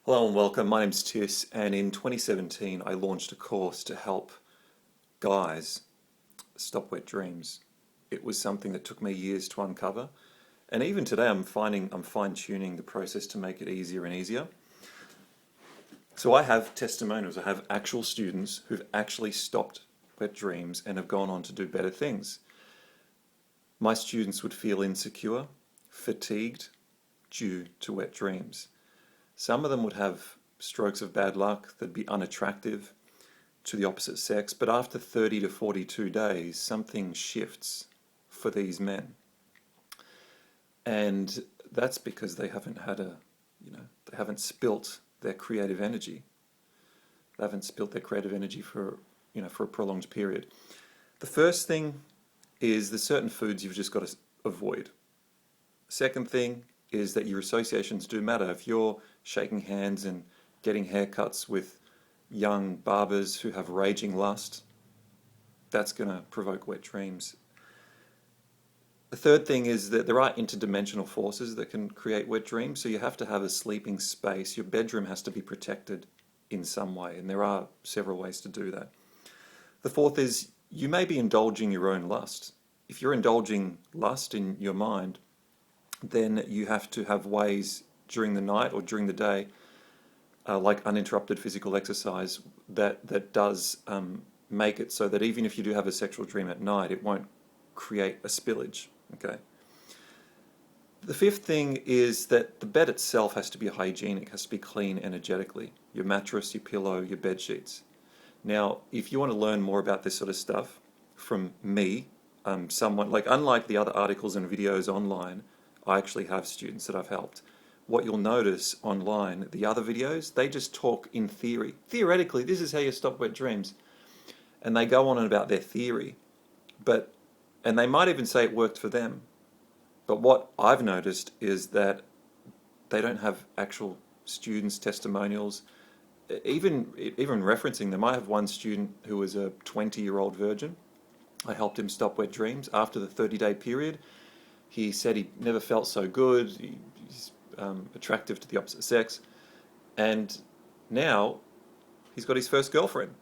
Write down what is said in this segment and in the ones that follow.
Hello and welcome. My name's Tis, and in 2017 I launched a course to help guys stop wet dreams. It was something that took me years to uncover, and even today I'm fine-tuning the process to make it easier and easier. So I have testimonials. I have actual students who've actually stopped wet dreams and have gone on to do better things. My students would feel insecure, fatigued due to wet dreams. Some of them would have strokes of bad luck that'd be unattractive to the opposite sex, but after 30 to 42 days, something shifts for these men. And that's because they haven't they haven't spilt their creative energy. They haven't spilt their creative energy for a prolonged period. The first thing is there's certain foods you've just got to avoid. Second thing is that your associations do matter. If you're shaking hands and getting haircuts with young barbers who have raging lust, that's going to provoke wet dreams. The third thing is that there are interdimensional forces that can create wet dreams, so you have to have a sleeping space. Your bedroom has to be protected in some way, and there are several ways to do that. The fourth is you may be indulging your own lust. If you're indulging lust in your mind, then you have to have ways during the night or during the day, like uninterrupted physical exercise, that does make it so that even if you do have a sexual dream at night, it won't create a spillage. Okay. The fifth thing is that the bed itself has to be hygienic, has to be clean energetically. Your mattress, your pillow, your bed sheets. Now, if you want to learn more about this sort of stuff from me, someone like unlike the other articles and videos online, I actually have students that I've helped. What you'll notice online, the other videos, they just talk in theory. Theoretically, this is how you stop wet dreams. And they go on about their theory. And they might even say it worked for them. But what I've noticed is that they don't have actual students' testimonials. Even referencing them, I have one student who was a 20-year-old virgin. I helped him stop wet dreams after the 30-day period. He said he never felt so good, he's attractive to the opposite sex, and now he's got his first girlfriend.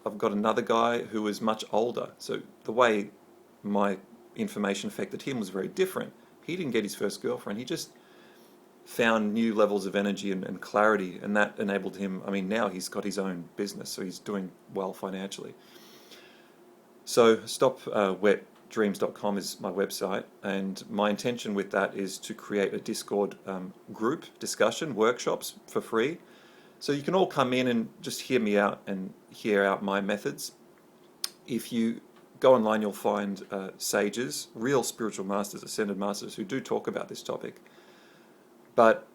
I've got another guy who was much older, so the way my information affected him was very different. He didn't get his first girlfriend, he just found new levels of energy and clarity, and that enabled him, now he's got his own business, so he's doing well financially. So stopwetdreams.com is my website, and my intention with that is to create a Discord group discussion, workshops for free. So you can all come in and just hear me out and hear out my methods. If you go online, you'll find sages, real spiritual masters, ascended masters, who do talk about this topic. But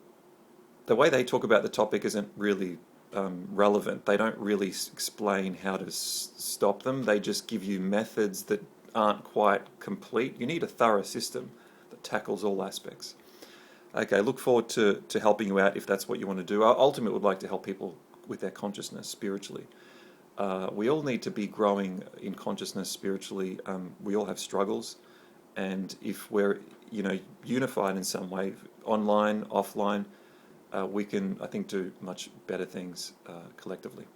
the way they talk about the topic isn't really relevant. They don't really explain how to stop them. They just give you methods that aren't quite complete. You need a thorough system that tackles all aspects. Okay, look forward to helping you out if that's what you want to do. I ultimately would like to help people with their consciousness spiritually. We all need to be growing in consciousness spiritually. We all have struggles, and if we're unified in some way, online, offline, we can, I think, do much better things collectively.